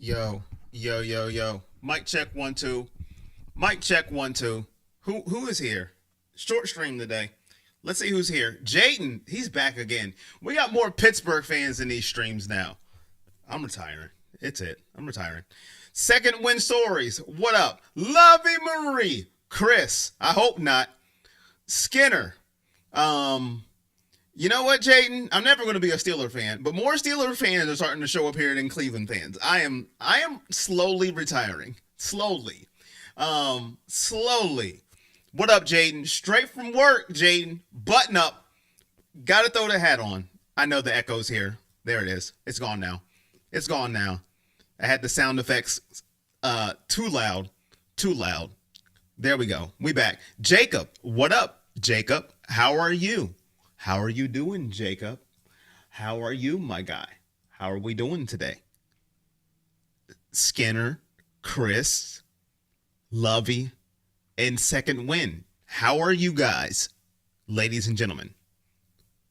Yo, yo. Mic check 1 2. Mic check 1 2. Who is here? Short stream today. Let's see who's here. Jayden, he's back again. We got more Pittsburgh fans in these streams now. I'm retiring. It's it. I'm retiring. Second win stories. What up? Lovey Marie. Chris. I hope not. Skinner. You know what, Jayden? I'm never going to be a Steeler fan, but more Steeler fans are starting to show up here than Cleveland fans. I am slowly retiring. Slowly. What up, Jayden? Straight from work, Jayden. Button up. Got to throw the hat on. I know the echo's here. There it is. It's gone now. I had the sound effects too loud. There we go. We back. Jacob, what up, Jacob? How are you? How are you doing, Jacob? How are you, my guy? How are we doing today? Skinner, Chris, Lovey, and Second Win. How are you guys, ladies and gentlemen?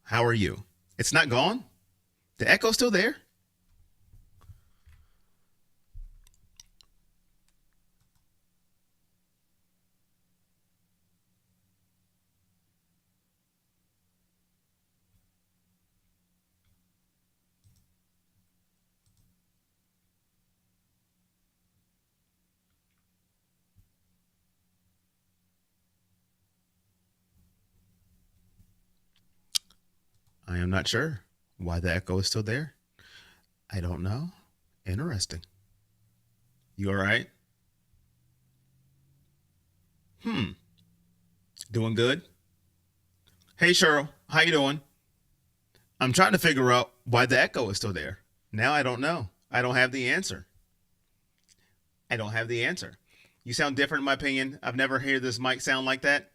How are you? It's not gone? The echo's still there? I am not sure why the echo is still there. I don't know. Interesting. You all right? Doing good? Hey, Cheryl. How you doing? I'm trying to figure out why the echo is still there. Now I don't know. I don't have the answer. You sound different in my opinion. I've never heard this mic sound like that.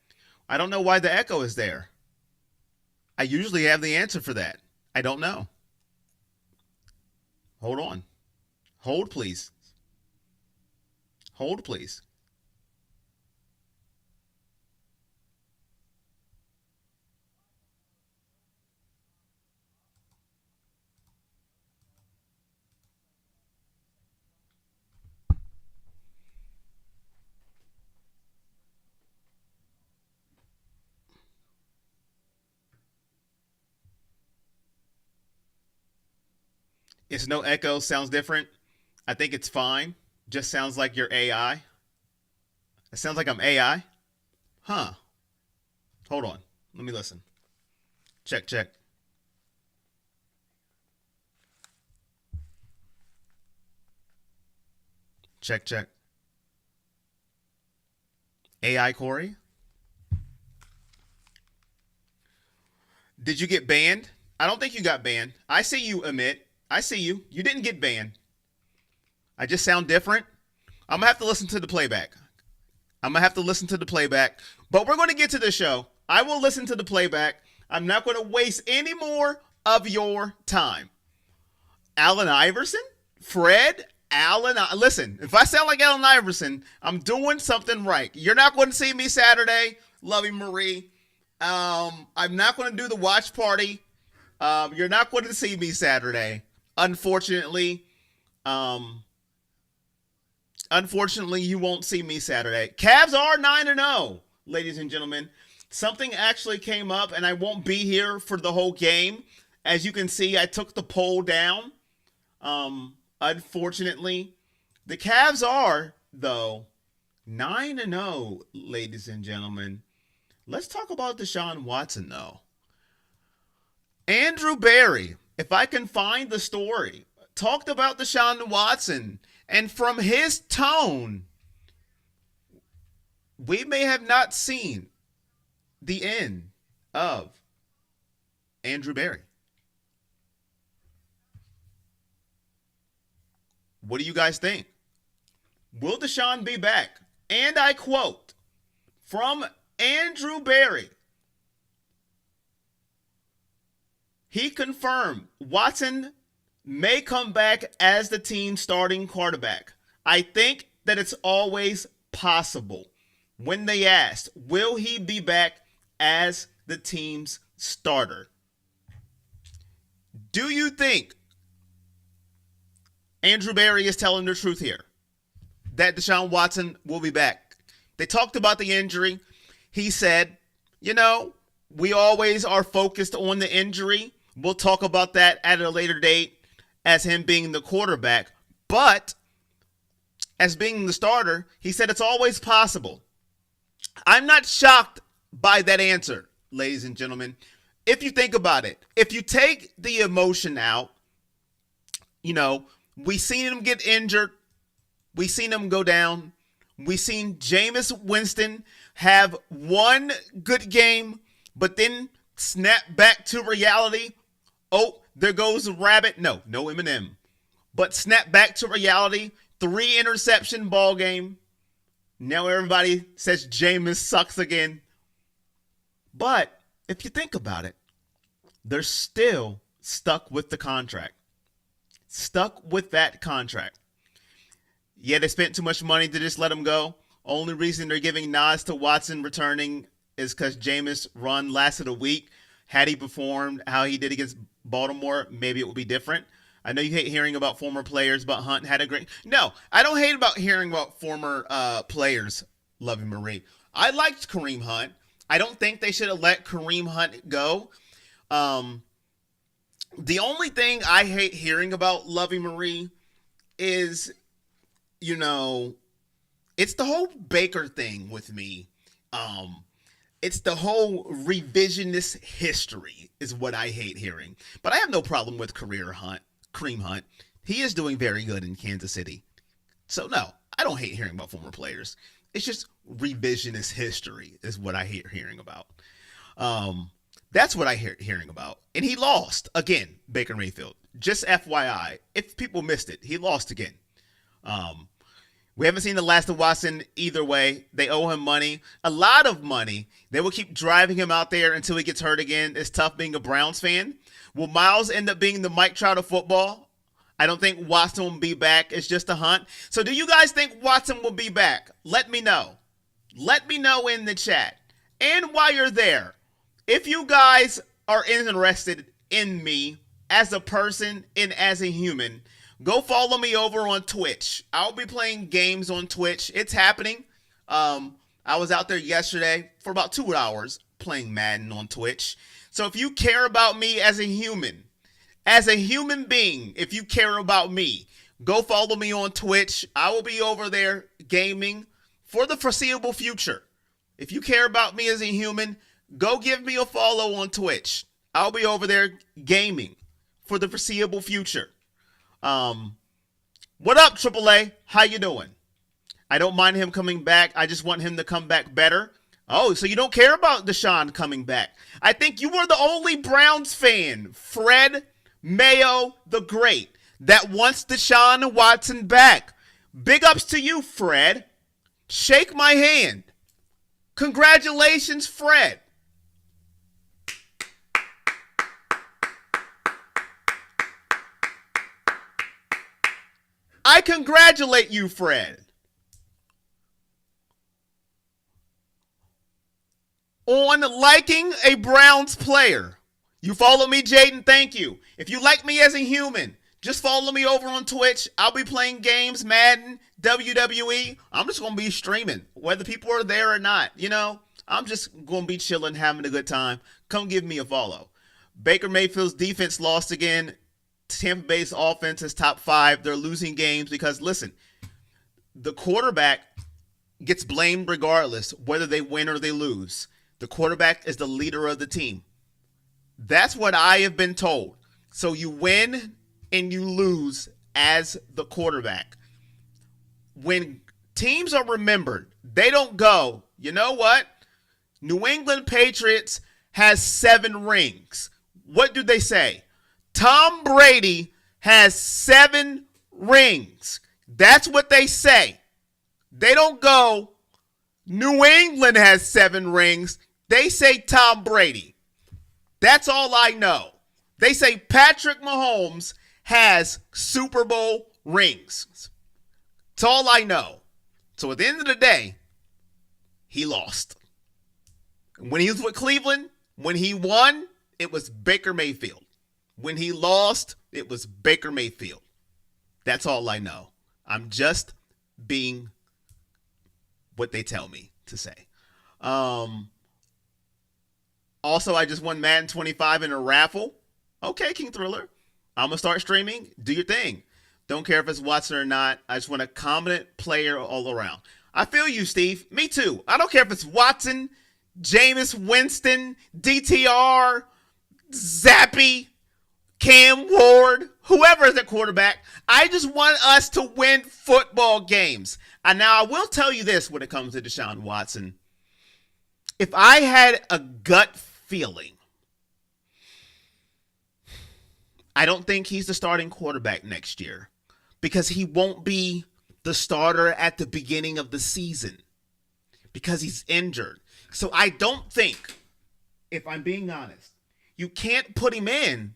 I don't know why the echo is there. I usually have the answer for that. I don't know. Hold on. Hold, please. Hold, please. It's no echo. Sounds different. I think it's fine. Just sounds like you're AI. It sounds like I'm AI. Huh. Hold on. Let me listen. Check, check. Check, check. AI Corey? Did you get banned? I don't think you got banned. I see you, Amit. I see you. You didn't get banned. I just sound different. I'm going to have to listen to the playback. But we're going to get to the show. I will listen to the playback. I'm not going to waste any more of your time. Allen Iverson? Fred? Allen? Listen, if I sound like Allen Iverson, I'm doing something right. You're not going to see me Saturday, Lovey Marie. I'm not going to do the watch party. You're not going to see me Saturday. Unfortunately, you won't see me Saturday. Cavs are 9-0, ladies and gentlemen. Something actually came up, and I won't be here for the whole game. As you can see, I took the poll down. Unfortunately, the Cavs are, though, 9-0, ladies and gentlemen. Let's talk about Deshaun Watson, though. Andrew Berry, if I can find the story, talked about Deshaun Watson. And from his tone, we may have not seen the end of Andrew Berry. What do you guys think? Will Deshaun be back? And I quote from Andrew Berry. He confirmed Watson may come back as the team's starting quarterback. I think that it's always possible. When they asked, will he be back as the team's starter? Do you think Andrew Berry is telling the truth here that Deshaun Watson will be back. They talked about the injury. He said, we always are focused on the injury. We'll talk about that at a later date as him being the quarterback. But as being the starter, he said it's always possible. I'm not shocked by that answer, ladies and gentlemen. If you think about it, if you take the emotion out, we seen him get injured. We seen him go down. We seen Jameis Winston have one good game, but then snap back to reality. Oh, there goes the rabbit. No Eminem. But snap back to reality. 3 interception ball game. Now everybody says Jameis sucks again. But if you think about it, they're still stuck with the contract. Stuck with that contract. Yeah, they spent too much money to just let him go. Only reason they're giving nods to Watson returning is because Jameis' run lasted a week. Had he performed how he did against Baltimore, maybe it would be different. I know you hate hearing about former players, but Hunt had a great... No, I don't hate about hearing about former players, Lovey Marie. I liked Kareem Hunt. I don't think they should have let Kareem Hunt go. The only thing I hate hearing about Lovey Marie is, it's the whole Baker thing with me. It's the whole revisionist history is what I hate hearing. But I have no problem with Kareem Hunt. He is doing very good in Kansas City. So no, I don't hate hearing about former players. It's just revisionist history is what I hate hearing about. That's what I hear hearing about. And he lost again, Baker Mayfield. Just FYI, if people missed it, he lost again. We haven't seen the last of Watson either way. They owe him money, a lot of money. They will keep driving him out there until he gets hurt again. It's tough being a Browns fan. Will Miles end up being the Mike Trout of football? I don't think Watson will be back. It's just a hunt. So do you guys think Watson will be back? Let me know. Let me know in the chat. And while you're there, if you guys are interested in me as a person and as a human, go follow me over on Twitch. I'll be playing games on Twitch. It's happening. I was out there yesterday for about 2 hours playing Madden on Twitch. So if you care about me as a human being, if you care about me, go follow me on Twitch. I will be over there gaming for the foreseeable future. If you care about me as a human, go give me a follow on Twitch. I'll be over there gaming for the foreseeable future. What up, AAA? How you doing? I don't mind him coming back. I just want him to come back better. Oh, so you don't care about Deshaun coming back. I think you were the only Browns fan, Fred Mayo the Great, that wants Deshaun Watson back. Big ups to you, Fred. Shake my hand. Congratulations, Fred. I congratulate you, Fred, on liking a Browns player. You follow me, Jaden? Thank you. If you like me as a human, just follow me over on Twitch. I'll be playing games, Madden, WWE. I'm just going to be streaming, whether people are there or not. I'm just going to be chilling, having a good time. Come give me a follow. Baker Mayfield's defense lost again. Tampa Bay's offense is top 5. They're losing games because, listen, the quarterback gets blamed regardless whether they win or they lose. The quarterback is the leader of the team. That's what I have been told. So you win and you lose as the quarterback. When teams are remembered, they don't go, you know what? New England Patriots has 7 rings. What do they say? Tom Brady has 7 rings. That's what they say. They don't go, New England has 7 rings. They say Tom Brady. That's all I know. They say Patrick Mahomes has Super Bowl rings. That's all I know. So at the end of the day, he lost. When he was with Cleveland, when he won, it was Baker Mayfield. When he lost, it was Baker Mayfield. That's all I know. I'm just being what they tell me to say. Um, Also, I just won Madden 25 in a raffle. Okay, King Thriller. I'm going to start streaming. Do your thing. Don't care if it's Watson or not. I just want a competent player all around. I feel you, Steve. Me too. I don't care if it's Watson, Jameis Winston, DTR, Zappy, Cam Ward, whoever is at quarterback. I just want us to win football games. And now I will tell you this when it comes to Deshaun Watson. If I had a gut feeling, I don't think he's the starting quarterback next year because he won't be the starter at the beginning of the season because he's injured. So I don't think, if I'm being honest, you can't put him in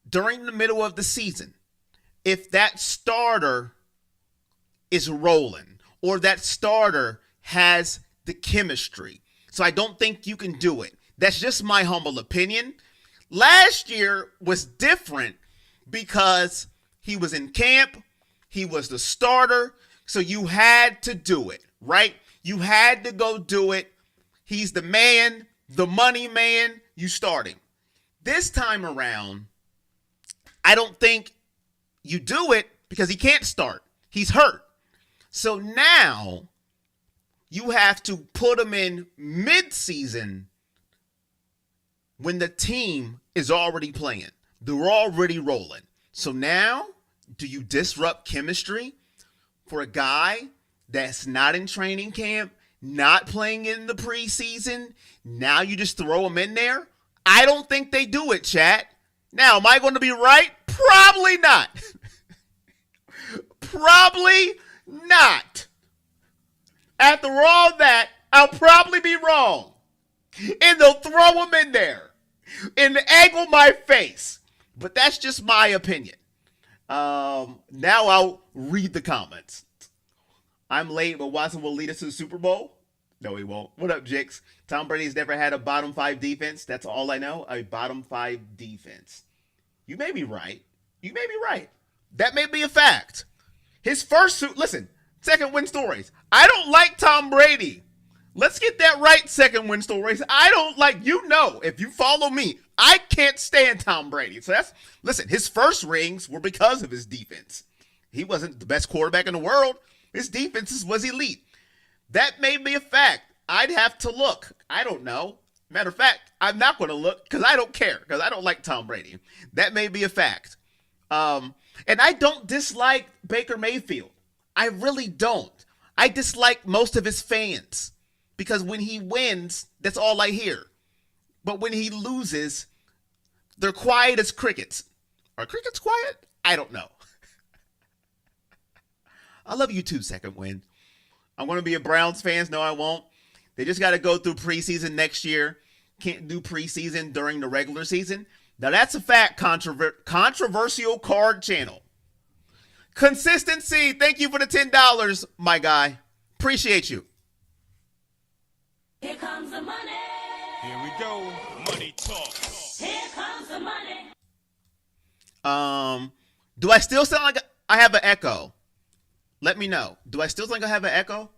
during the middle of the season if that starter is rolling or that starter has the chemistry. So I don't think you can do it. That's just my humble opinion. Last year was different because he was in camp. He was the starter. So you had to do it, right? You had to go do it. He's the man, the money man. You start him. This time around, I don't think you do it because he can't start. He's hurt. So now you have to put him in mid-season when the team is already playing. They're already rolling. So now, do you disrupt chemistry for a guy that's not in training camp, not playing in the preseason? Now you just throw him in there? I don't think they do it, chat. Now, am I going to be right? Probably not. Probably not. After all that, I'll probably be wrong. And they'll throw him in there and egg on my face. But that's just my opinion. Now I'll read the comments. I'm late, but Watson will lead us to the Super Bowl. No, he won't. What up, Jix? Tom Brady's never had a bottom 5 defense. That's all I know. A bottom 5 defense. You may be right. You may be right. That may be a fact. His first suit. Listen, second win stories. I don't like Tom Brady. Let's get that right, second win stories. I don't like, if you follow me, I can't stand Tom Brady. So listen, his first rings were because of his defense. He wasn't the best quarterback in the world. His defense was elite. That may be a fact. I'd have to look. I don't know. Matter of fact, I'm not going to look because I don't care because I don't like Tom Brady. That may be a fact. And I don't dislike Baker Mayfield. I really don't. I dislike most of his fans because when he wins, that's all I hear. But when he loses, they're quiet as crickets. Are crickets quiet? I don't know. I love you too, second win. I'm going to be a Browns fan. No, I won't. They just got to go through preseason next year. Can't do preseason during the regular season. Now, that's a fact, controversial card channel. Consistency. Thank you for the $10, my guy. Appreciate you. Here comes the money. Here we go. Money talk. Here comes the money. Do I still sound like I have an echo? Let me know. Do I still think I have an echo?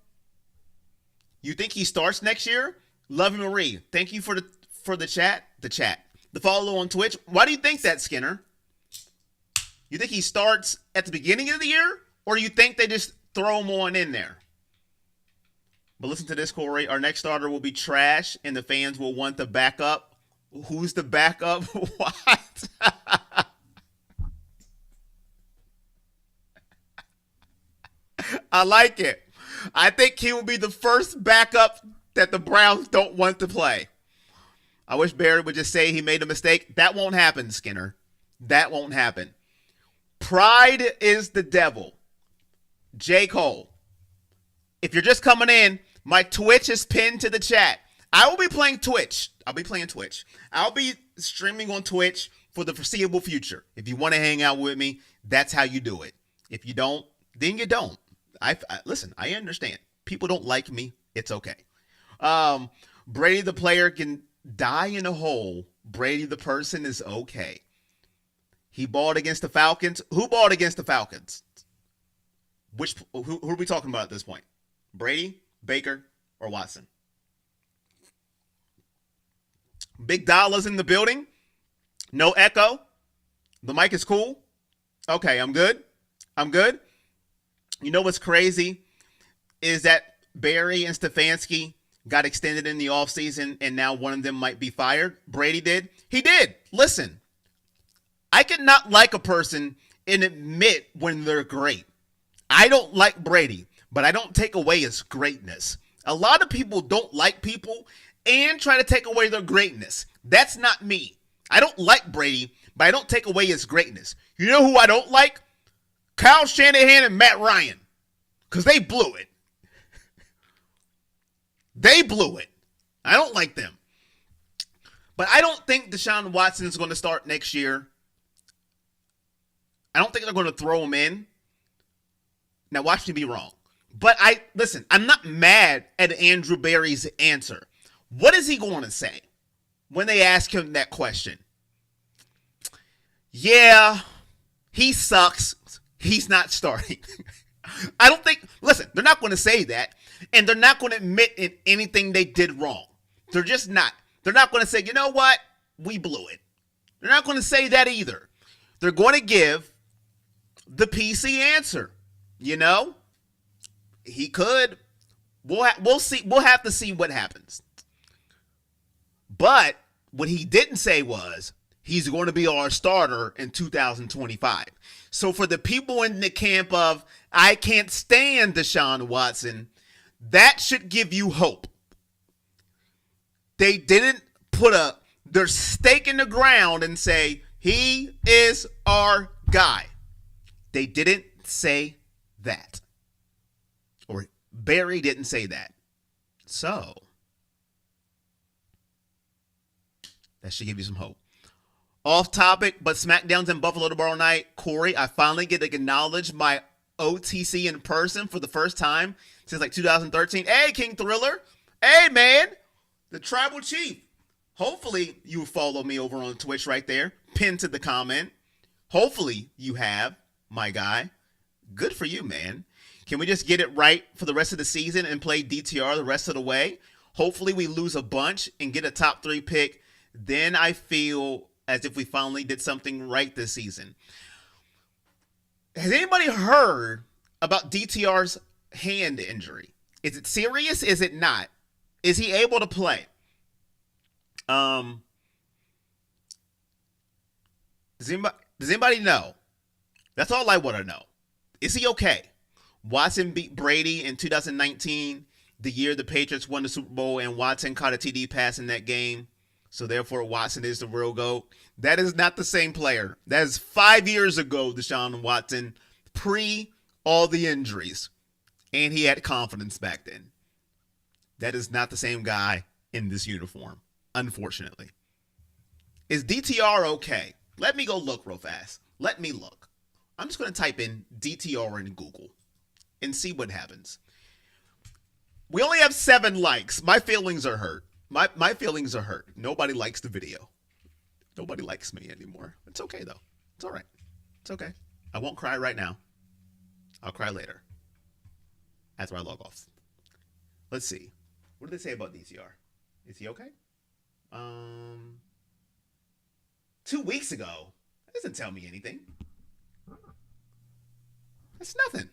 You think he starts next year? Lovey Marie, thank you for the chat. The follow on Twitch. Why do you think that, Skinner? You think he starts at the beginning of the year? Or do you think they just throw him on in there? But listen to this, Corey. Our next starter will be trash, and the fans will want the backup. Who's the backup? What? I like it. I think he will be the first backup that the Browns don't want to play. I wish Barry would just say he made a mistake. That won't happen, Skinner. That won't happen. Pride is the devil. J. Cole. If you're just coming in, my Twitch is pinned to the chat. I will be playing Twitch. I'll be streaming on Twitch for the foreseeable future. If you want to hang out with me, that's how you do it. If you don't, then you don't. Listen, I understand. People don't like me. It's okay. Brady the player can die in a hole. Brady the person is okay. He balled against the Falcons. Who balled against the Falcons? Who are we talking about at this point? Brady, Baker, or Watson? Big dollars in the building. No echo. The mic is cool. Okay, I'm good. I'm good. You know what's crazy is that Barry and Stefanski got extended in the offseason, and now one of them might be fired. Brady did. He did. Listen, I could not like a person and admit when they're great. I don't like Brady, but I don't take away his greatness. A lot of people don't like people and try to take away their greatness. That's not me. I don't like Brady, but I don't take away his greatness. You know who I don't like? Kyle Shanahan and Matt Ryan. Because they blew it. They blew it. I don't like them. But I don't think Deshaun Watson is going to start next year. I don't think they're going to throw him in. Now, watch me be wrong. But listen, I'm not mad at Andrew Berry's answer. What is he going to say when they ask him that question? Yeah, he sucks. He's not starting. I don't think, listen, they're not going to say that, and they're not going to admit in anything they did wrong. They're just not. They're not going to say, you know what? We blew it. They're not going to say that either. They're going to give the PC answer. You know, he could. We'll see. We'll have to see what happens. But what he didn't say was he's going to be our starter in 2025. So for the people in the camp of I can't stand Deshaun Watson, that should give you hope. They didn't put their stake in the ground and say he is our guy. They didn't say that. Or Barry didn't say that. So that should give you some hope. Off topic, but SmackDown's in Buffalo tomorrow night. Corey, I finally get to acknowledge my OTC in person for the first time since like 2013. Hey, King Thriller. Hey, man. The Tribal Chief. Hopefully you follow me over on Twitch right there. Pinned to the comment. Hopefully you have, my guy. Good for you, man. Can we just get it right for the rest of the season and play DTR the rest of the way? Hopefully we lose a bunch and get a top 3 pick. Then I feel as if we finally did something right this season. Has anybody heard about DTR's hand injury? Is it serious? Is it not? Is he able to play? Does anybody know? That's all I want to know. Is he okay? Watson beat Brady in 2019, the year the Patriots won the Super Bowl, and Watson caught a TD pass in that game. So therefore, Watson is the real GOAT. That is not the same player. That is 5 years ago, Deshaun Watson, pre all the injuries. And he had confidence back then. That is not the same guy in this uniform, unfortunately. Is DTR okay? Let me go look real fast. Let me look. I'm just going to type in DTR in Google and see what happens. We only have 7 likes. My feelings are hurt. My feelings are hurt. Nobody likes the video. Nobody likes me anymore. It's okay, though. It's all right. It's okay. I won't cry right now. I'll cry later. After I log off. Let's see. What did they say about DTR? Is he okay? 2 weeks ago. That doesn't tell me anything. That's nothing.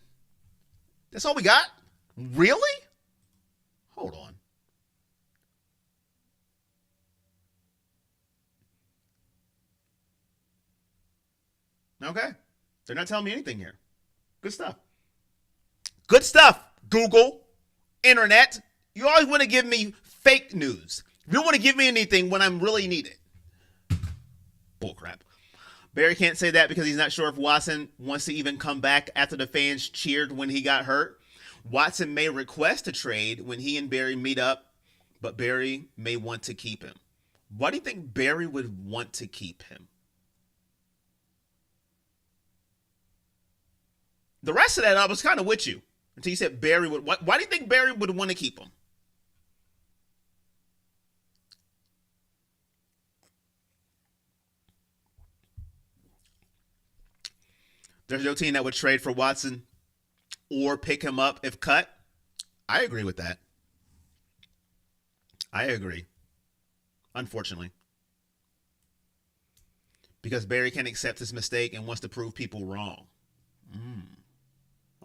That's all we got? Really? Hold on. Okay. They're not telling me anything here. Good stuff. Good stuff, Google, Internet. You always want to give me fake news. You don't want to give me anything when I'm really needed. Bullcrap. Barry can't say that because he's not sure if Watson wants to even come back after the fans cheered when he got hurt. Watson may request a trade when he and Barry meet up, but Barry may want to keep him. Why do you think Barry would want to keep him? The rest of that, I was kind of with you until you said Barry would. Why do you think Barry would want to keep him? There's no team that would trade for Watson or pick him up if cut. I agree with that. I agree. Unfortunately. Because Barry can't accept his mistake and wants to prove people wrong.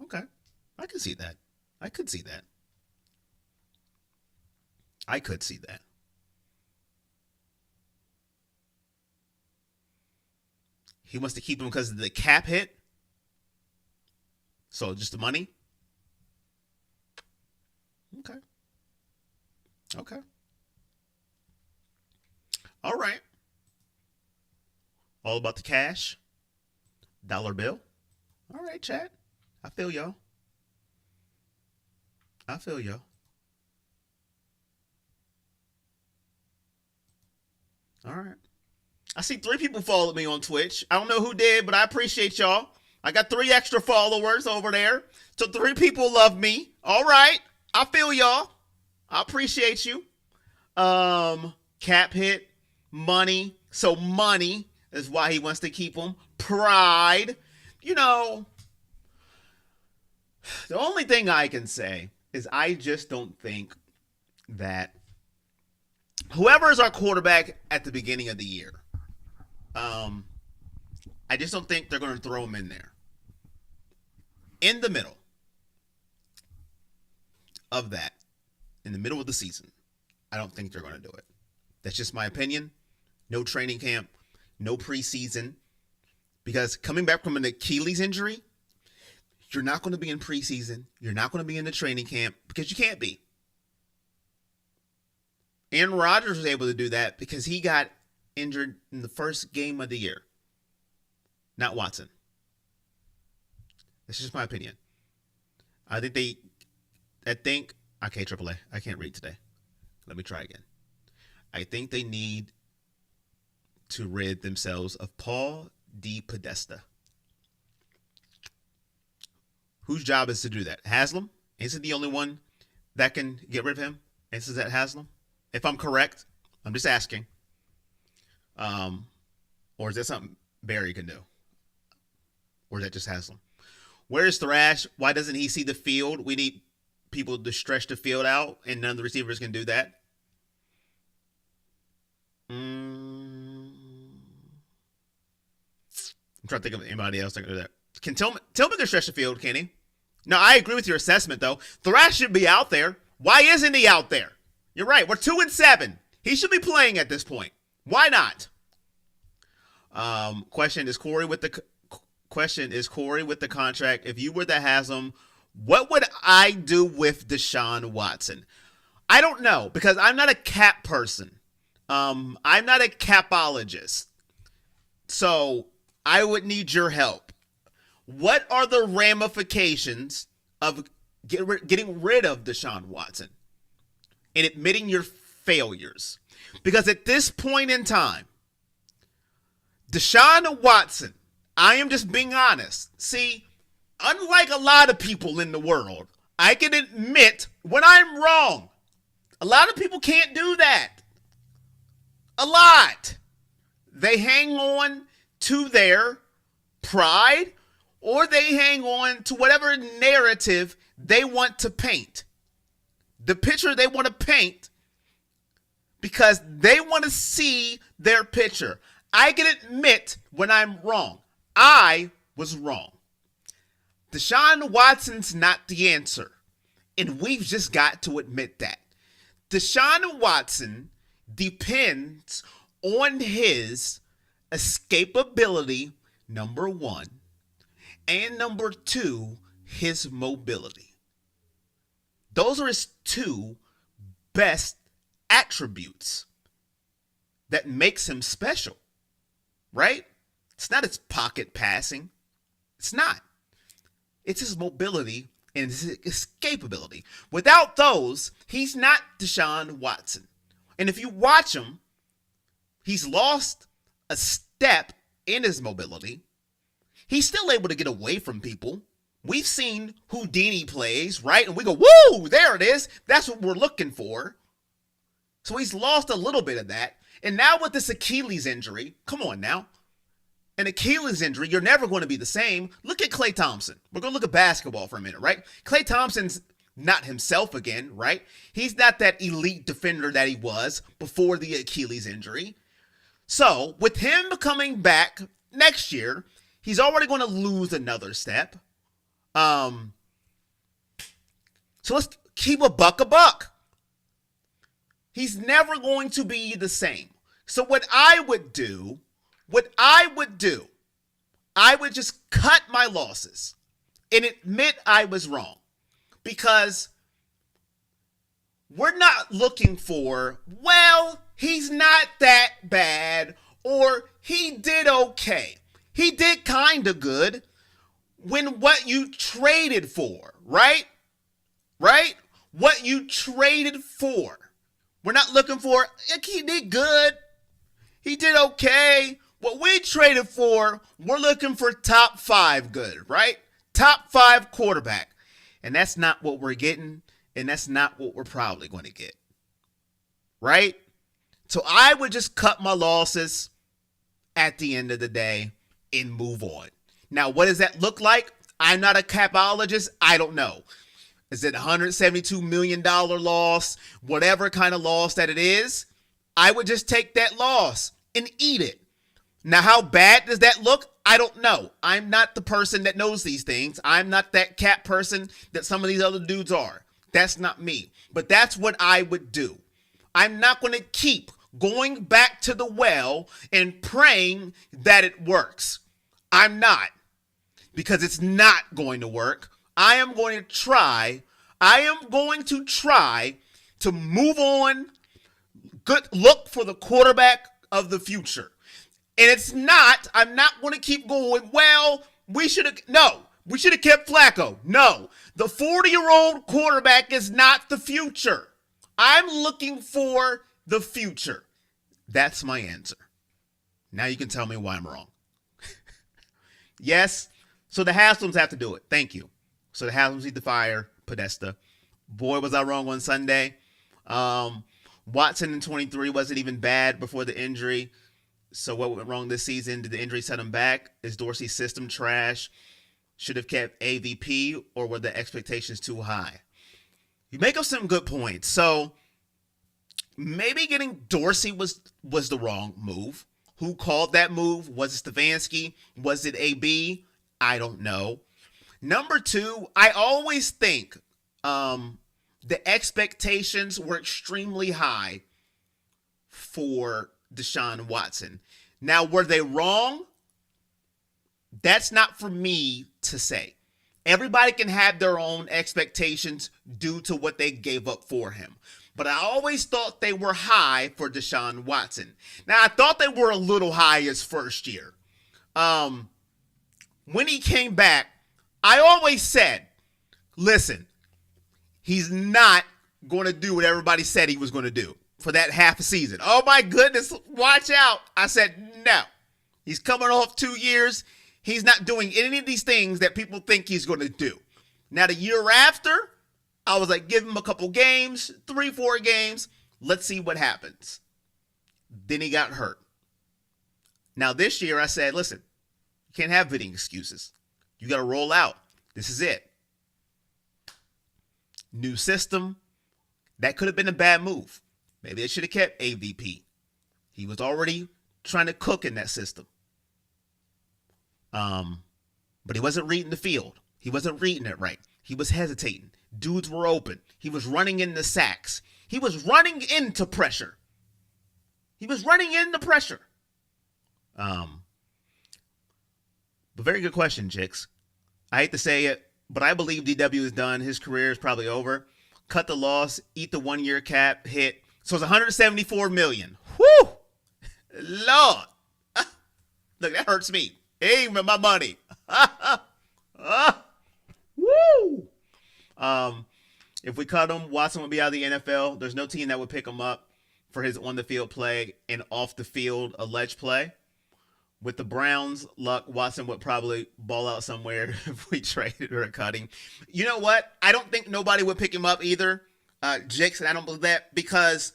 Okay. I could see that. I could see that. I could see that. He wants to keep him because of the cap hit. So just the money? Okay. Okay. All right. All about the cash. Dollar bill. All right, chat. I feel y'all. I feel y'all. All right. I see 3 people followed me on Twitch. I don't know who did, but I appreciate y'all. I got 3 extra followers over there. So 3 people love me. All right. I feel y'all. I appreciate you. Cap hit. Money. So money is why he wants to keep them. Pride. You know, the only thing I can say is I just don't think that whoever is our quarterback at the beginning of the year, I just don't think they're going to throw him in there. In the middle of that, in the middle of the season, I don't think they're going to do it. That's just my opinion. No training camp, no preseason. Because coming back from an Achilles injury, you're not going to be in preseason. You're not going to be in the training camp because you can't be. Aaron Rodgers was able to do that because he got injured in the first game of the year. Not Watson. That's just my opinion. Okay, AAA. I can't read today. Let me try again. I think they need to rid themselves of Paul D. Podesta. Whose job is to do that? Haslam? Isn't the only one that can get rid of him? Isn't that Haslam? If I'm correct, I'm just asking. Or is that something Barry can do? Or is that just Haslam? Where's Thrash? Why doesn't he see the field? We need people to stretch the field out, and none of the receivers can do that. I'm trying to think of anybody else that can do that. Can Tillman can stretch the field, can he? No, I agree with your assessment, though. Thrash should be out there. Why isn't he out there? You're right. We're 2-7. He should be playing at this point. Why not? Question is Corey with the contract. If you were the Haslam, what would I do with Deshaun Watson? I don't know because I'm not a cap person. I'm not a capologist. So I would need your help. What are the ramifications of getting rid of Deshaun Watson and admitting your failures? Because at this point in time, Deshaun Watson, I am just being honest. See, unlike a lot of people in the world, I can admit when I'm wrong. A lot of people can't do that. A lot. They hang on to their pride or they hang on to whatever narrative they want to paint. The picture they want to paint because they want to see their picture. I can admit when I'm wrong. I was wrong. Deshaun Watson's not the answer. And we've just got to admit that. Deshaun Watson depends on his escapability, number 1, and number 2, his mobility. Those are his 2 best attributes that makes him special, right? It's not his pocket passing. It's not. It's his mobility and his escapability. Without those, he's not Deshaun Watson. And if you watch him, he's lost a step in his mobility. He's still able to get away from people. We've seen Houdini plays, right? And we go, woo, there it is. That's what we're looking for. So he's lost a little bit of that. And now with this Achilles injury, come on now. an Achilles injury, you're never going to be the same. Look at Klay Thompson. We're going to look at basketball for a minute, right? Klay Thompson's not himself again, right? He's not that elite defender that he was before the Achilles injury. So with him coming back next year, he's already going to lose another step. So let's keep a buck. He's never going to be the same. So what I would do, I would just cut my losses and admit I was wrong, because we're not looking for, well, he's not that bad, or he did okay. He did kind of good when what you traded for, right? Right? What you traded for. We're not looking for, he did good. He did okay. What we traded for, we're looking for top 5 good, right? Top 5 quarterback. And that's not what we're getting, and that's not what we're probably going to get. Right? So I would just cut my losses at the end of the day and move on. Now, what does that look like? I'm not a capologist. I don't know. Is it $172 million loss? Whatever kind of loss that it is, I would just take that loss and eat it. Now, how bad does that look? I don't know. I'm not the person that knows these things. I'm not that cap person that some of these other dudes are. That's not me. But that's what I would do. I'm not going to keep going back to the well and praying that it works. I'm not. Because it's not going to work. I am going to try to move on, look for the quarterback of the future. And I'm not going to keep going, well, we should have kept Flacco. No, the 40-year-old quarterback is not the future. I'm looking for the future. That's my answer. Now you can tell me why I'm wrong. Yes, so the Haslams have to do it. Thank you. So the Haslams need to fire Podesta. Boy, was I wrong on Sunday. Watson in 23 wasn't even bad before the injury. So what went wrong this season? Did the injury set him back? Is Dorsey's system trash? Should have kept AVP, or were the expectations too high? You make up some good points. So maybe getting Dorsey was the wrong move. Who called that move? Was it Stefanski? Was it AB? I don't know. Number 2, I always think the expectations were extremely high for Deshaun Watson. Now, were they wrong? That's not for me to say. Everybody can have their own expectations due to what they gave up for him. But I always thought they were high for Deshaun Watson. Now, I thought they were a little high his first year. When he came back, I always said, listen, he's not going to do what everybody said he was going to do for that half a season. Oh my goodness, watch out. I said, no. He's coming off 2 years. He's not doing any of these things that people think he's going to do. Now, the year after, I was like, give him a couple games, 3-4 games. Let's see what happens. Then he got hurt. Now, this year, I said, listen, you can't have fitting excuses. You got to roll out. This is it. New system. That could have been a bad move. Maybe they should have kept AVP. He was already trying to cook in that system. But he wasn't reading the field. He wasn't reading it right. He was hesitating. Dudes were open. He was running into sacks. He was running into pressure. But very good question, Chicks. I hate to say it, but I believe DW is done. His career is probably over. Cut the loss, eat the 1-year cap hit. So it's $174 million. Whew! Lord. Look, that hurts me. Even my money. Woo! If we cut him, Watson would be out of the NFL. There's no team that would pick him up for his on-the-field play and off-the-field alleged play. With the Browns' luck, Watson would probably ball out somewhere if we traded or cut him. You know what? I don't think nobody would pick him up either, Jix, and I don't believe that because,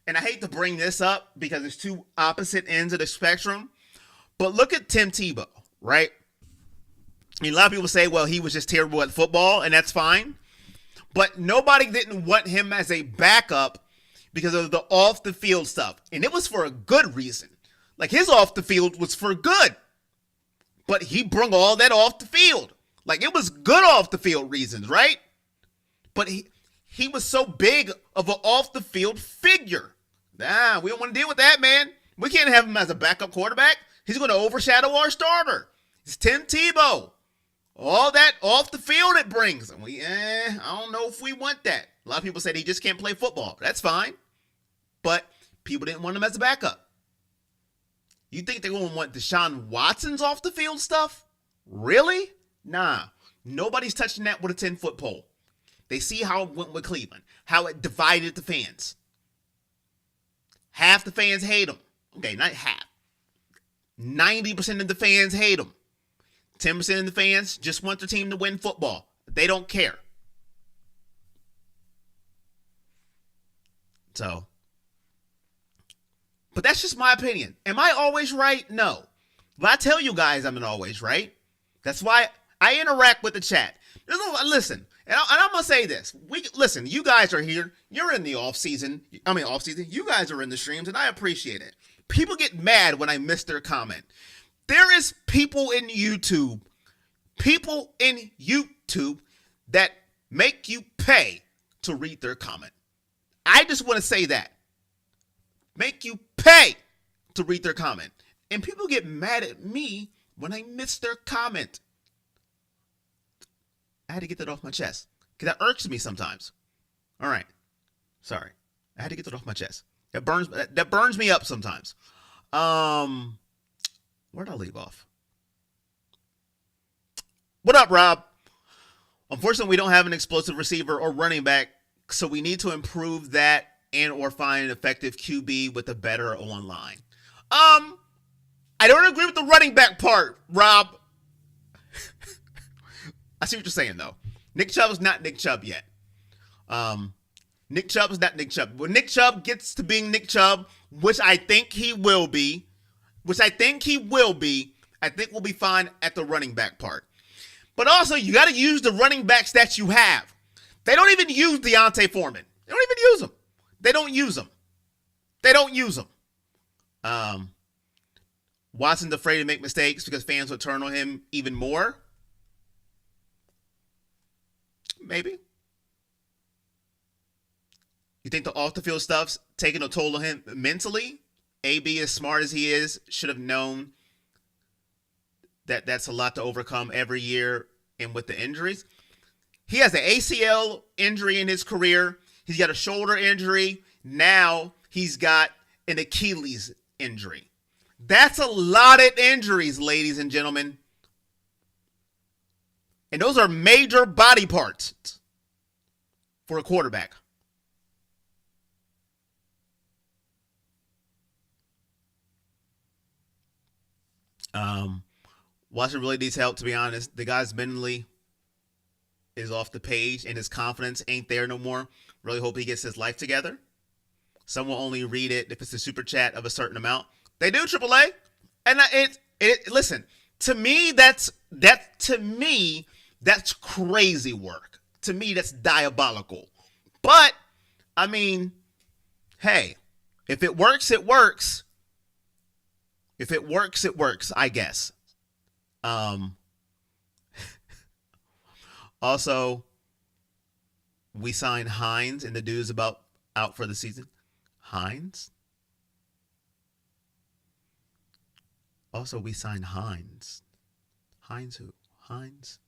and I hate to bring this up because it's two opposite ends of the spectrum, But look at Tim Tebow, right? I mean, a lot of people say, well, he was just terrible at football, and that's fine. But nobody didn't want him as a backup because of the off-the-field stuff. And it was for a good reason. Like, his off-the-field was for good. But he brung all that off the field. Like, it was good off-the-field reasons, right? But he was so big of an off-the-field figure. Nah, we don't want to deal with that, man. We can't have him as a backup quarterback. He's going to overshadow our starter. It's Tim Tebow. All that off the field it brings. And I don't know if we want that. A lot of people said he just can't play football. That's fine. But people didn't want him as a backup. You think they're going to want Deshaun Watson's off the field stuff? Really? Nah. Nobody's touching that with a 10-foot pole. They see how it went with Cleveland. How it divided the fans. Half the fans hate him. Okay, not half. 90% of the fans hate him. 10% of the fans just want their team to win football. They don't care. So, but that's just my opinion. Am I always right? No. But I tell you guys I'm not always right. That's why I interact with the chat. Listen, and I'm going to say this. Listen, you guys are here. You're in the off season. You guys are in the streams, and I appreciate it. People get mad when I miss their comment. There is people in YouTube that make you pay to read their comment. I just want to say that. Make you pay to read their comment. And people get mad at me when I miss their comment. I had to get that off my chest because that irks me sometimes. All right. Sorry. I had to get that off my chest. That burns me up sometimes. Where'd I leave off? What up, Rob? Unfortunately, we don't have an explosive receiver or running back, so we need to improve that and or find an effective QB with a better O-line. I don't agree with the running back part, Rob. I see what you're saying, though. Nick Chubb is not Nick Chubb yet. Nick Chubb is not Nick Chubb. When Nick Chubb gets to being Nick Chubb, which I think he will be, I think we'll be fine at the running back part. But also, you got to use the running backs that you have. They don't even use Deontay Foreman. They don't even use him. They don't use him. Watson's afraid to make mistakes because fans will turn on him even more. Maybe. You think the off-the-field stuff's taking a toll on him mentally? AB, as smart as he is, should have known that that's a lot to overcome every year. And with the injuries, he has an ACL injury in his career. He's got a shoulder injury. Now he's got an Achilles injury. That's a lot of injuries, ladies and gentlemen. And those are major body parts for a quarterback. Watson really needs help, to be honest. The guy's mentally is off the page and his confidence ain't there no more. Really hope he gets his life together. Some will only read it if it's a super chat of a certain amount. They do, AAA. And listen, to me, that's crazy work. To me, that's diabolical. But, I mean, hey, if it works, it works. If it works, it works, I guess. Also, we signed Hines and the dude's about out for the season. Hines? Also, we signed Hines. Hines who? Hines?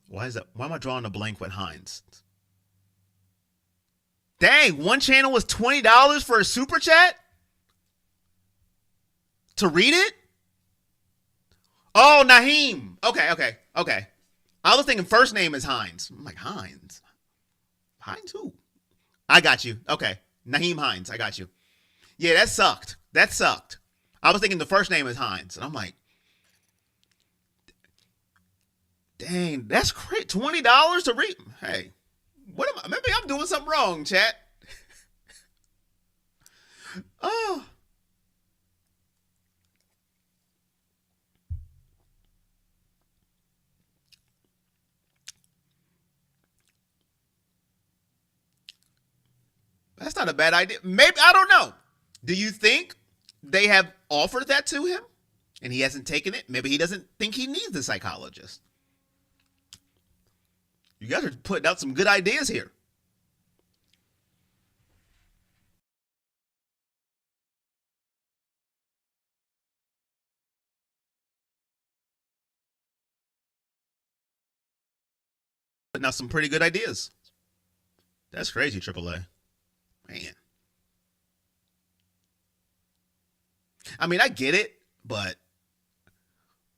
Why is that? Why am I drawing a blank with Hines? Dang, one channel was $20 for a super chat? To read it? Oh, Naheem. Okay. I was thinking first name is Hines. I'm like, Hines? Hines who? I got you. Okay. Naheem Hines. I got you. Yeah, that sucked. I was thinking the first name is Hines. And I'm like, dang, that's great. $20 to read. Hey, What am I? Maybe I'm doing something wrong, chat. Oh. That's not a bad idea. Maybe, I don't know. Do you think they have offered that to him and he hasn't taken it? Maybe he doesn't think he needs a psychologist. You guys are putting out some good ideas here. Putting out some pretty good ideas. That's crazy, AAA. Man. I mean, I get it, but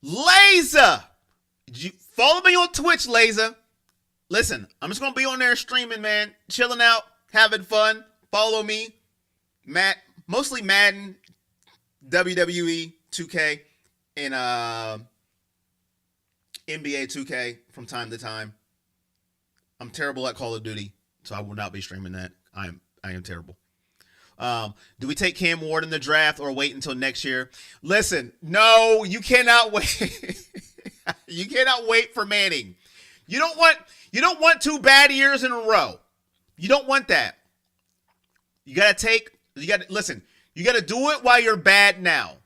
Laser! You follow me on Twitch, Laser. Listen, I'm just gonna be on there streaming, man, chilling out, having fun. Follow me, Matt. Mostly Madden, WWE 2K, and NBA 2K from time to time. I'm terrible at Call of Duty, so I will not be streaming that. I am terrible. Do we take Cam Ward in the draft or wait until next year? Listen, no, you cannot wait. You cannot wait for Manning. You don't want 2 bad years in a row. You don't want that. You gotta do it while you're bad now.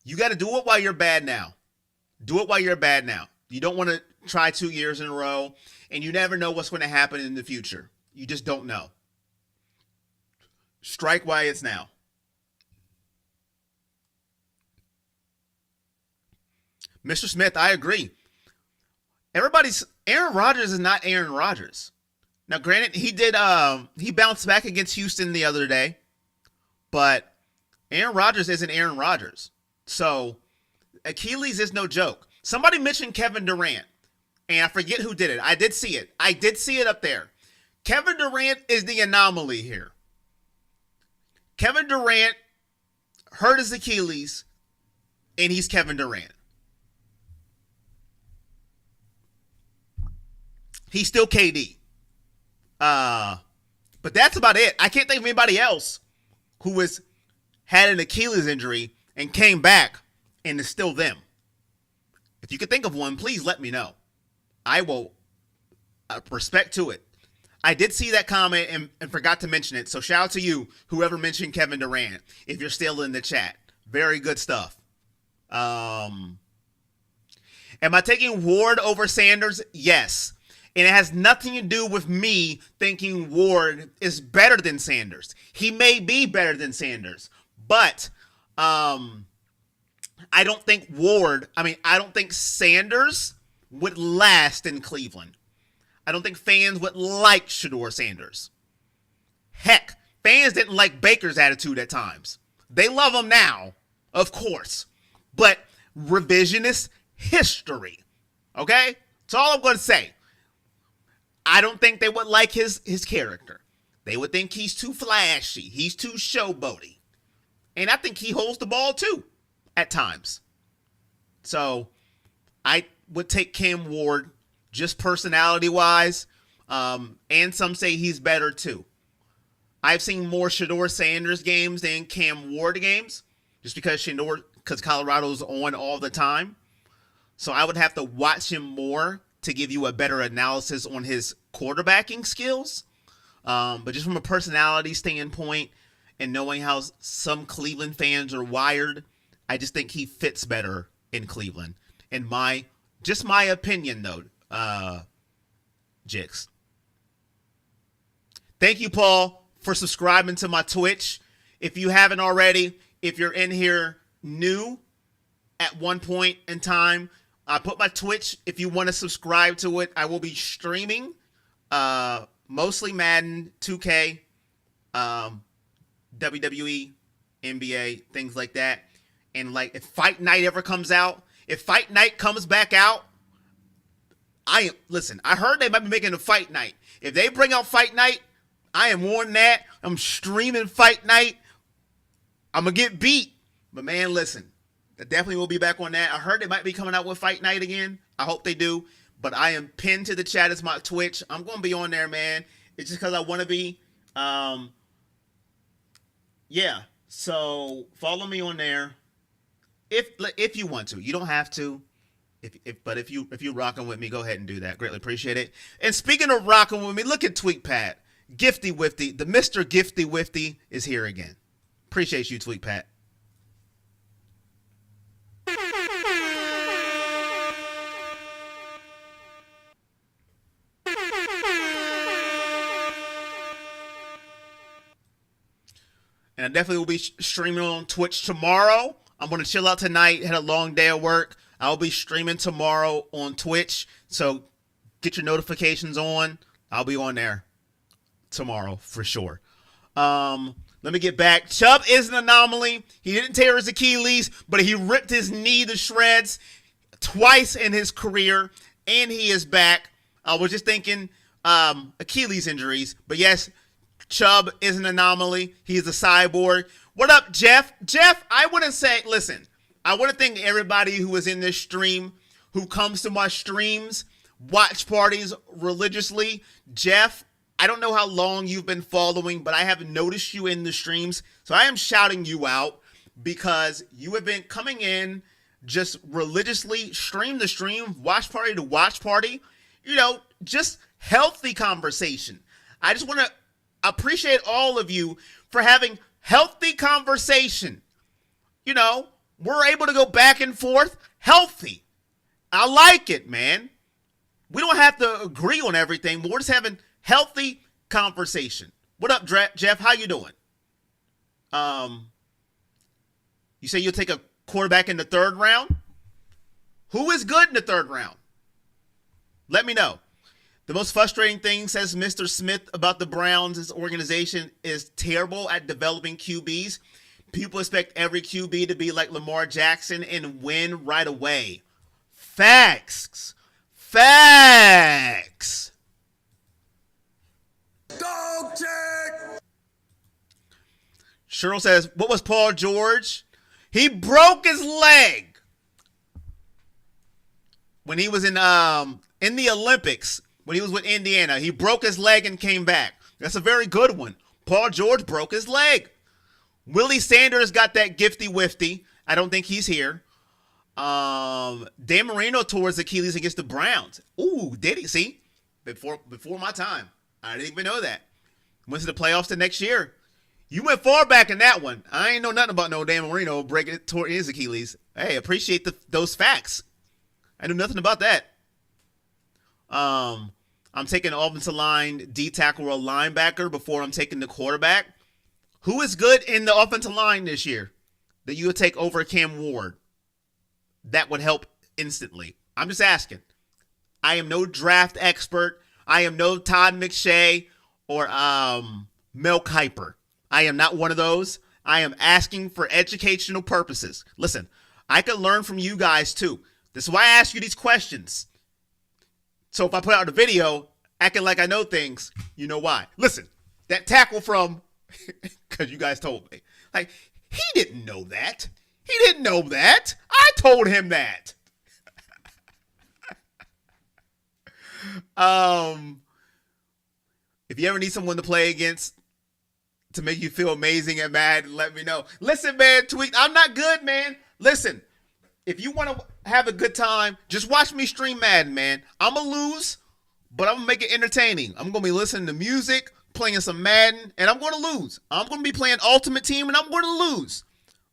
You gotta do it while you're bad now. Do it while you're bad now. You don't want to try 2 years in a row, and you never know what's going to happen in the future. You just don't know. Strike while it's now. Mr. Smith, I agree. Aaron Rodgers is not Aaron Rodgers. Now, granted, he bounced back against Houston the other day, but Aaron Rodgers isn't Aaron Rodgers. So, Achilles is no joke. Somebody mentioned Kevin Durant, and I forget who did it. I did see it. I did see it up there. Kevin Durant is the anomaly here. Kevin Durant hurt his Achilles, and he's Kevin Durant. He's still KD. But that's about it. I can't think of anybody else who had an Achilles injury and came back and is still them. If you could think of one, please let me know. I will respect to it. I did see that comment and forgot to mention it. So shout out to you, whoever mentioned Kevin Durant, if you're still in the chat. Very good stuff. Am I taking Ward over Sanders? Yes. And it has nothing to do with me thinking Ward is better than Sanders. He may be better than Sanders. But I don't think Sanders would last in Cleveland. I don't think fans would like Shedeur Sanders. Heck, fans didn't like Baker's attitude at times. They love him now, of course. But revisionist history. Okay? That's all I'm going to say. I don't think they would like his character. They would think he's too flashy. He's too showboaty. And I think he holds the ball too at times. So I would take Cam Ward just personality-wise. And some say he's better too. I've seen more Shedeur Sanders games than Cam Ward games just because Colorado's on all the time. So I would have to watch him more to give you a better analysis on his quarterbacking skills. But just from a personality standpoint and knowing how some Cleveland fans are wired, I just think he fits better in Cleveland. In my opinion, though, Jix. Thank you, Paul, for subscribing to my Twitch. If you haven't already, if you're in here new at one point in time, I put my Twitch. If you want to subscribe to it, I will be streaming mostly Madden, 2K, WWE, NBA, things like that. And like if Fight Night ever comes out, if Fight Night comes back out, I heard they might be making a Fight Night. If they bring out Fight Night, I am on that. I'm streaming Fight Night. I'm going to get beat. But man, listen, I definitely will be back on that. I heard they might be coming out with Fight Night again. I hope they do. but I am pinned to the chat as my Twitch. I'm going to be on there, man. It's just because I want to be. Yeah. So follow me on there if you want to. You don't have to. But if you're rocking with me, go ahead and do that. Greatly appreciate it. And speaking of rocking with me, look at Tweak Pat. Gifty Wifty, the Mr. Gifty Wifty is here again. Appreciate you, Tweak Pat. And I definitely will be streaming on Twitch tomorrow. I'm going to chill out tonight. Had a long day of work. I'll be streaming tomorrow on Twitch. So get your notifications on. I'll be on there tomorrow for sure. Let me get back. Chubb is an anomaly. He didn't tear his Achilles, but he ripped his knee to shreds twice in his career, and he is back. I was just thinking Achilles injuries, but yes, Chubb is an anomaly. He's a cyborg. What up, Jeff? Jeff, I want to say, listen, I want to thank everybody who is in this stream, who comes to my streams, watch parties religiously. Jeff, I don't know how long you've been following, but I have noticed you in the streams. So I am shouting you out because you have been coming in just religiously, stream to stream, watch party to watch party. You know, just healthy conversation. I just want to appreciate all of you for having healthy conversation. You know, we're able to go back and forth healthy. I like it, man. We don't have to agree on everything, but we're just having healthy conversation. What up, Jeff? How you doing? You say you'll take a quarterback in the third round? Who is good in the third round? Let me know. The most frustrating thing, says Mr. Smith, about the Browns' organization is terrible at developing QBs. People expect every QB to be like Lamar Jackson and win right away. Facts. Facts. Dog check. Cheryl says, what was Paul George? He broke his leg when he was in the Olympics. When he was with Indiana, he broke his leg and came back. That's a very good one. Paul George broke his leg. Willie Sanders got that gifty wifty. I don't think he's here. Dan Marino tore his Achilles against the Browns. Ooh, did he? See? Before my time. I didn't even know that. Went to the playoffs the next year. You went far back in that one. I ain't know nothing about no Dan Marino tore his Achilles. Hey, appreciate those facts. I knew nothing about that. I'm taking offensive line, D tackle, or linebacker before I'm taking the quarterback. Who is good in the offensive line this year that you would take over Cam Ward? That would help instantly. I'm just asking. I am no draft expert. I am no Todd McShay or Mel Kiper. I am not one of those. I am asking for educational purposes. Listen, I can learn from you guys too. This is why I ask you these questions. So if I put out a video acting like I know things, you know why. Listen, that tackle from, because you guys told me, like, he didn't know that. He didn't know that. I told him that. If you ever need someone to play against to make you feel amazing and mad, let me know. Listen, man, Tweet, I'm not good, man. Listen. If you want to have a good time, just watch me stream Madden, man. I'm going to lose, but I'm going to make it entertaining. I'm going to be listening to music, playing some Madden, and I'm going to lose. I'm going to be playing Ultimate Team, and I'm going to lose.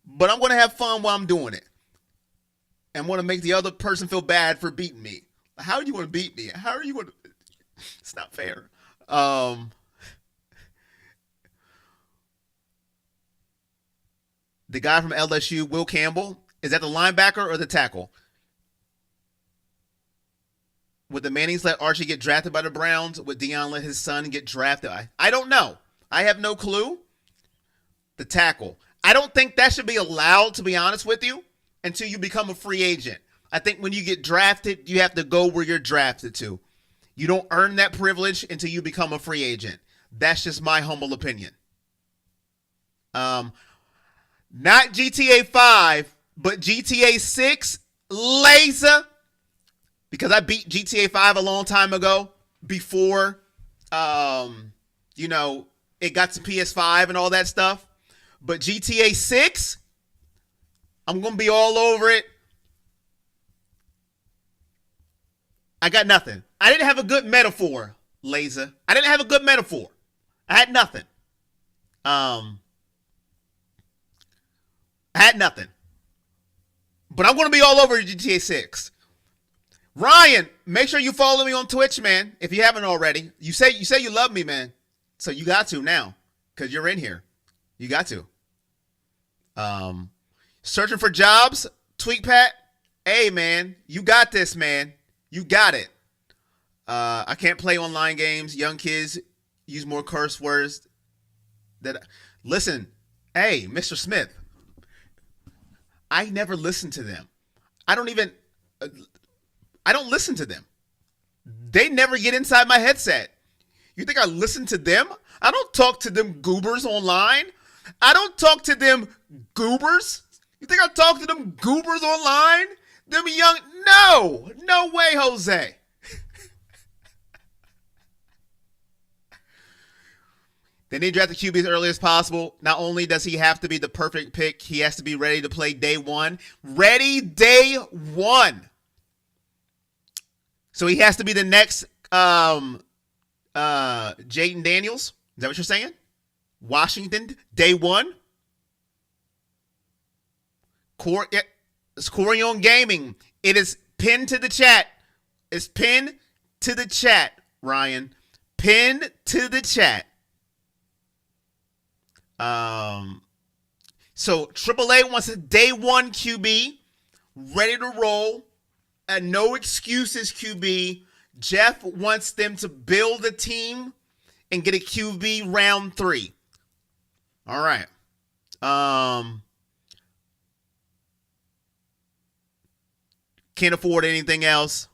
But I'm going to have fun while I'm doing it. And want to make the other person feel bad for beating me. How do you want to beat me? How are you going to... It's not fair. The guy from LSU, Will Campbell... Is that the linebacker or the tackle? Would the Mannings let Archie get drafted by the Browns? Would Deion let his son get drafted? I don't know. I have no clue. The tackle. I don't think that should be allowed, to be honest with you, until you become a free agent. I think when you get drafted, you have to go where you're drafted to. You don't earn that privilege until you become a free agent. That's just my humble opinion. Not GTA 5, but GTA 6, laser. because I beat GTA 5 a long time ago before, it got to PS5 and all that stuff. But GTA 6, I'm going to be all over it. I got nothing. I didn't have a good metaphor, Laser. I didn't have a good metaphor. I had nothing. I had nothing. But I'm going to be all over GTA 6. Ryan, make sure you follow me on Twitch, man, if you haven't already. You say you love me, man. So you got to now, because you're in here. You got to. Searching for jobs, Tweet Pat. Hey, man, you got this, man. You got it. I can't play online games. Young kids use more curse words. Listen, hey, Mr. Smith. I never listen to them. I don't listen to them. They never get inside my headset. You think I listen to them? I don't talk to them goobers online. I don't talk to them goobers. You think I talk to them goobers online? Them young... No way, Jose. They need to draft the QB as early as possible. Not only does he have to be the perfect pick, he has to be ready to play day one. Ready day one. So he has to be the next Jaden Daniels. Is that what you're saying? Washington, day one. Corion Gaming. It is pinned to the chat. It's pinned to the chat, Ryan. Pinned to the chat. So AAA wants a day one QB, ready to roll, and no excuses QB. Jeff wants them to build a team and get a QB round 3. All right. Can't afford anything else.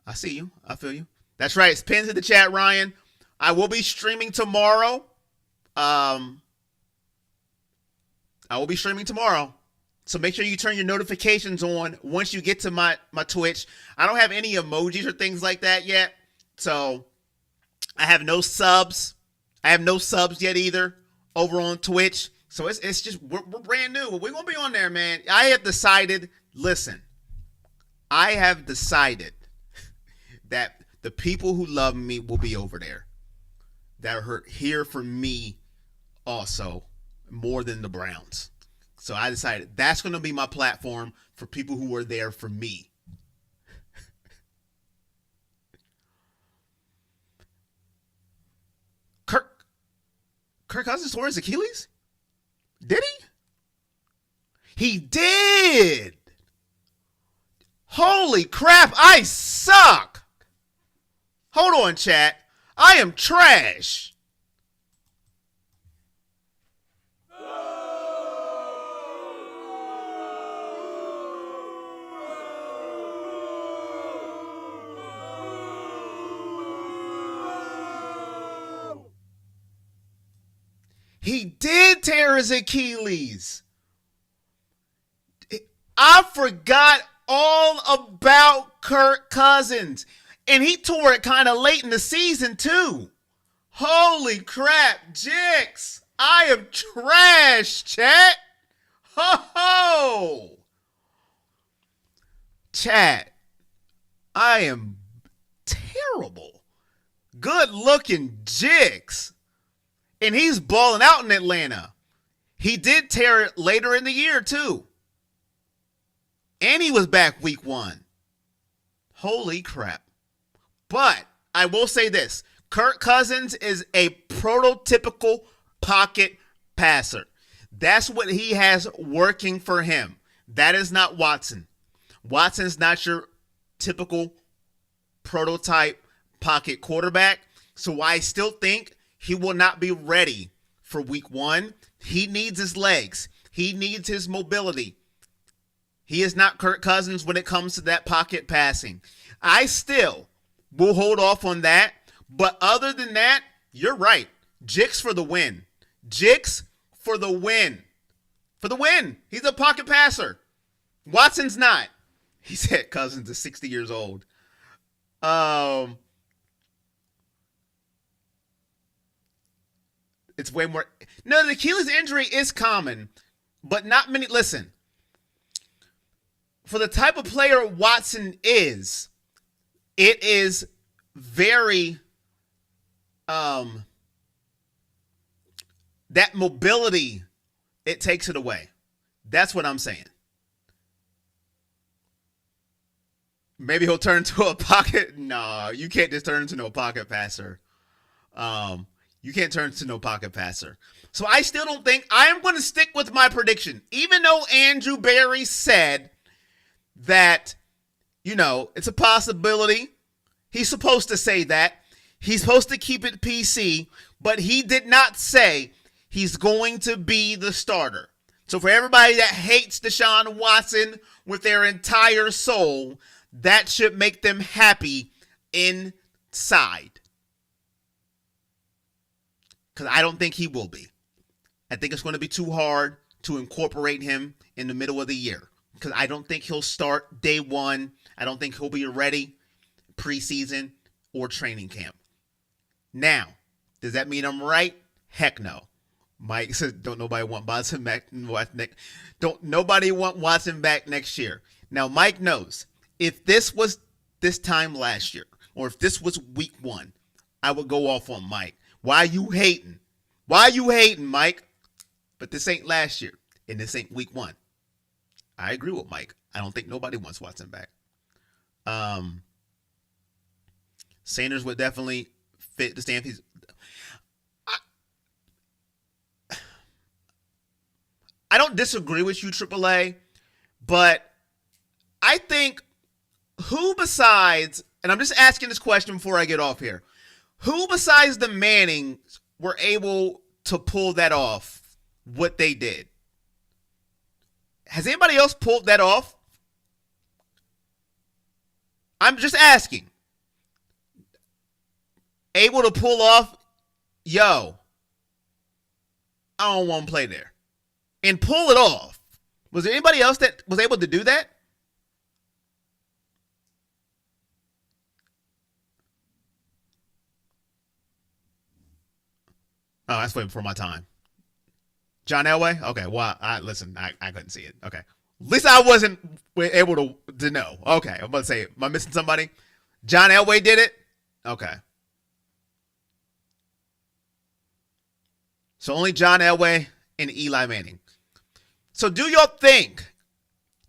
I see you. I feel you. That's right. It's pinned to the chat, Ryan. I will be streaming tomorrow. I will be streaming tomorrow. So make sure you turn your notifications on once you get to my Twitch. I don't have any emojis or things like that yet. So I have no subs. I have no subs yet either over on Twitch. So it's just, we're brand new. We're going to be on there, man. I have decided that the people who love me will be over there. That are here for me also more than the Browns. So I decided that's going to be my platform for people who are there for me. Kirk Cousins tore his Achilles? Did he? He did. Holy crap, I suck. Hold on, chat. I am trash. He did tear his Achilles. I forgot all about Kirk Cousins. And he tore it kind of late in the season, too. Holy crap, Jix. I am trash, chat. Ho ho. Chat. I am terrible. Good looking Jix. And he's balling out in Atlanta. He did tear it later in the year, too. And he was back week 1. Holy crap. But I will say this. Kirk Cousins is a prototypical pocket passer. That's what he has working for him. That is not Watson. Watson's not your typical prototype pocket quarterback. So I still think he will not be ready for week 1. He needs his legs. He needs his mobility. He is not Kirk Cousins when it comes to that pocket passing. I still will hold off on that. But other than that, you're right. Jix for the win. Jix for the win. For the win. He's a pocket passer. Watson's not. He said Cousins is 60 years old. Um, it's way more. No, the Achilles injury is common, but not many. Listen, for the type of player Watson is, it is very that mobility, it takes it away. That's what I'm saying. Maybe he'll turn into a pocket. No, you can't just turn into no pocket passer. You can't turn into no pocket passer. So I still don't think I'm going to stick with my prediction, even though Andrew Berry said that, it's a possibility. He's supposed to say that. He's supposed to keep it PC, but he did not say he's going to be the starter. So for everybody that hates Deshaun Watson with their entire soul, that should make them happy inside. Because I don't think he will be. I think it's going to be too hard to incorporate him in the middle of the year. Because I don't think he'll start day one. I don't think he'll be ready preseason or training camp. Now, does that mean I'm right? Heck no. Mike says, don't nobody want Watson back. Don't nobody want Watson back next year. Now, Mike knows if this was this time last year, or if this was week one, I would go off on Mike. Why you hating? Why you hating, Mike? But this ain't last year, and this ain't week one. I agree with Mike. I don't think nobody wants Watson back. Sanders would definitely fit the stamp. I don't disagree with you, AAA, but I think who besides, and I'm just asking this question before I get off here, who besides the Mannings were able to pull that off, what they did? Has anybody else pulled that off? I'm just asking. Able to pull off, I don't want to play there. And pull it off. Was there anybody else that was able to do that? Oh, that's way before my time. John Elway? Okay, well, I couldn't see it. Okay. At least I wasn't able to know. Okay, I'm about to say, am I missing somebody? John Elway did it? Okay. So only John Elway and Eli Manning. So do y'all think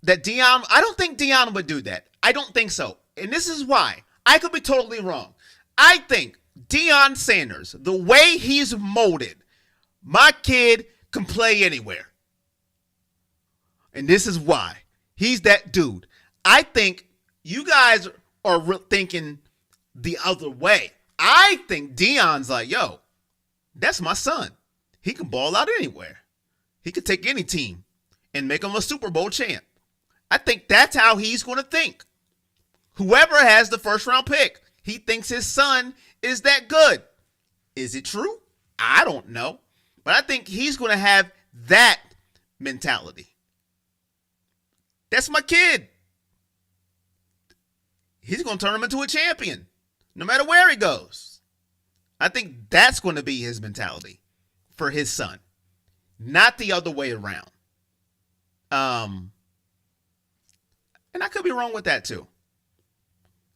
that Deion, I don't think Deion would do that. I don't think so. And this is why. I could be totally wrong. I think Deion Sanders, the way he's molded, my kid can play anywhere. And this is why. He's that dude. I think you guys are thinking the other way. I think Deion's like, that's my son. He can ball out anywhere. He could take any team and make him a Super Bowl champ. I think that's how he's going to think. Whoever has the first round pick, he thinks his son is that good. Is it true? I don't know. But I think he's going to have that mentality. That's my kid. He's going to turn him into a champion, no matter where he goes. I think that's going to be his mentality for his son, not the other way around. And I could be wrong with that too.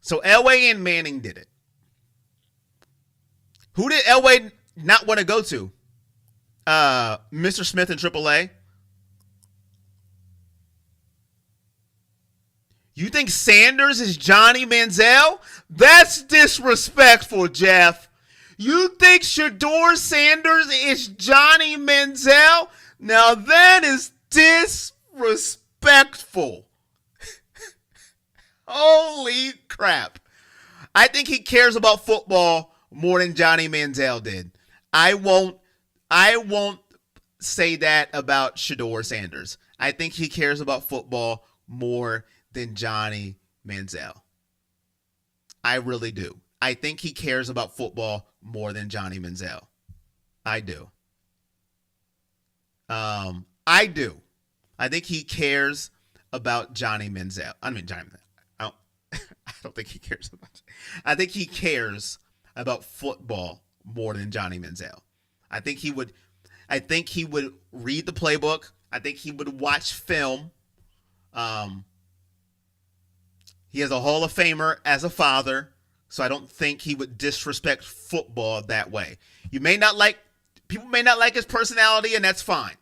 So Elway and Manning did it. Who did Elway not want to go to? Mr. Smith in AAA. You think Sanders is Johnny Manziel? That's disrespectful, Jeff. You think Shedeur Sanders is Johnny Manziel? Now that is disrespectful. Holy crap. I think he cares about football more than Johnny Manziel did. I won't say that about Shedeur Sanders. I think he cares about football more than Johnny Manziel. I really do. I think he cares about football more than Johnny Manziel. I do. I do. I think he cares about Johnny Manziel. I mean, Johnny Manziel. I don't, I don't think he cares so much. I think he cares about football more than Johnny Manziel. I think he would read the playbook. I think he would watch film. He has a Hall of Famer as a father, so I don't think he would disrespect football that way. People may not like his personality, and that's fine.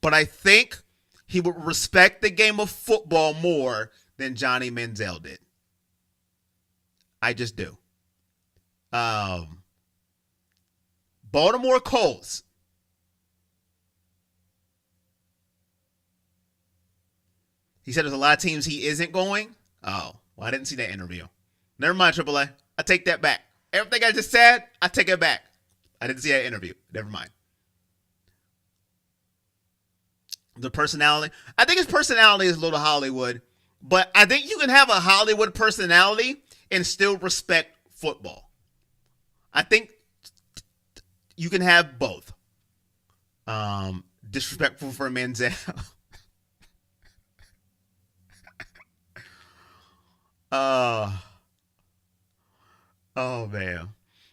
But I think he would respect the game of football more than Johnny Manziel did. I just do. Baltimore Colts. He said there's a lot of teams he isn't going. Oh, well, I didn't see that interview. Never mind, AAA. I take that back. Everything I just said, I take it back. I didn't see that interview. Never mind. The personality. I think his personality is a little Hollywood, but I think you can have a Hollywood personality and still respect football. I think you can have both. Disrespectful for Manziel. Oh man.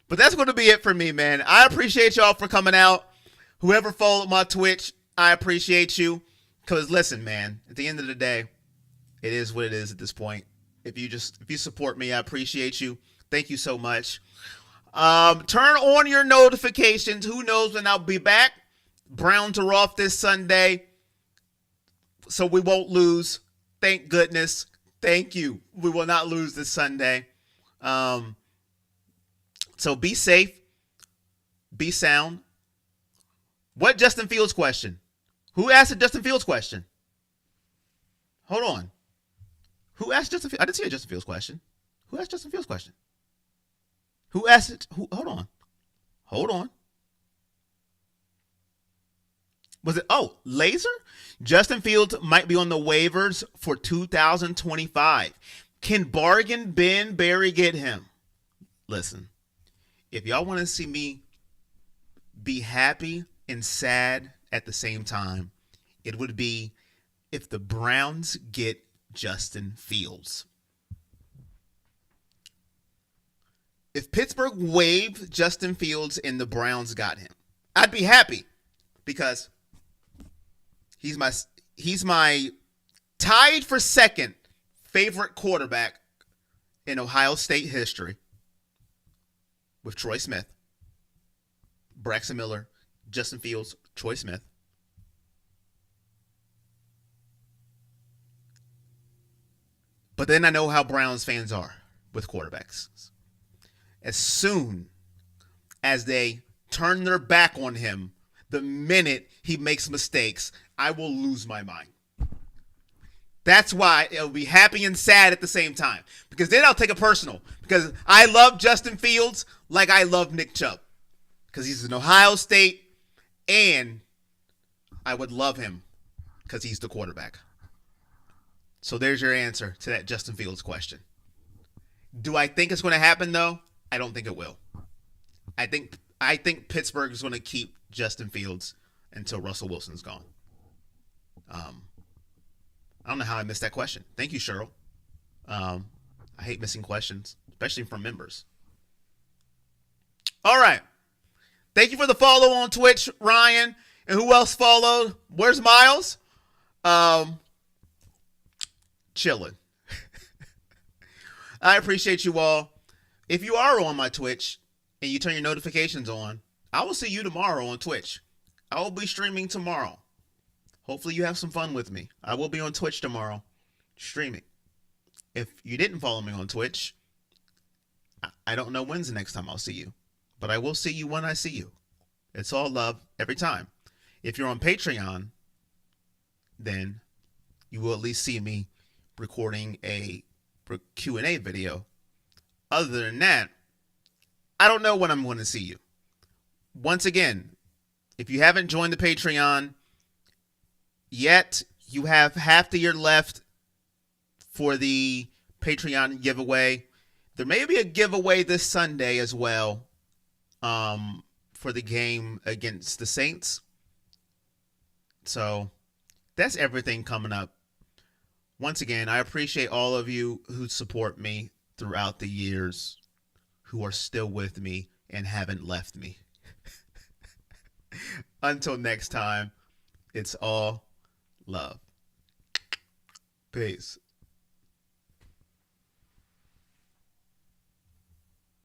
But that's going to be it for me, man. I appreciate y'all for coming out. Whoever followed my Twitch, I appreciate you. Because listen, man, at the end of the day, it is what it is at this point. If you support me, I appreciate you. Thank you so much. Turn on your notifications. Who knows when I'll be back? Browns are off this Sunday, so we won't lose. Thank goodness. Thank you. We will not lose this Sunday. So be safe. Be sound. What Justin Fields question? Who asked the Justin Fields question? Hold on. Who asked Justin Fields? I didn't see a Justin Fields question. Who asked Justin Fields question? Who asked it? Hold on. Was it? Oh, Laser? Justin Fields might be on the waivers for 2025. Can bargain Ben Barry get him? Listen, if y'all want to see me be happy and sad at the same time, it would be if the Browns get Justin Fields. If Pittsburgh waived Justin Fields and the Browns got him, I'd be happy because he's my tied for second favorite quarterback in Ohio State history with Troy Smith, Braxton Miller, Justin Fields, Troy Smith. But then I know how Browns fans are with quarterbacks. As soon as they turn their back on him, the minute he makes mistakes, I will lose my mind. That's why it'll be happy and sad at the same time. Because then I'll take it personal. Because I love Justin Fields like I love Nick Chubb. Because he's in Ohio State, and I would love him because he's the quarterback. So there's your answer to that Justin Fields question. Do I think it's going to happen, though? I don't think it will. I think Pittsburgh is going to keep Justin Fields until Russell Wilson's gone. I don't know how I missed that question. Thank you, Cheryl. I hate missing questions, especially from members. All right. Thank you for the follow on Twitch, Ryan. And who else followed? Where's Miles? Chilling. I appreciate you all. If you are on my Twitch and you turn your notifications on, I will see you tomorrow on Twitch. I will be streaming tomorrow. Hopefully you have some fun with me. I will be on Twitch tomorrow streaming. If you didn't follow me on Twitch, I don't know when's the next time I'll see you. But I will see you when I see you. It's all love every time. If you're on Patreon, then you will at least see me recording a Q&A video. Other than that, I don't know when I'm going to see you. Once again, if you haven't joined the Patreon yet, you have half the year left for the Patreon giveaway. There may be a giveaway this Sunday as well for the game against the Saints. So that's everything coming up. Once again, I appreciate all of you who support me throughout the years, who are still with me and haven't left me. Until next time, it's all love. Peace.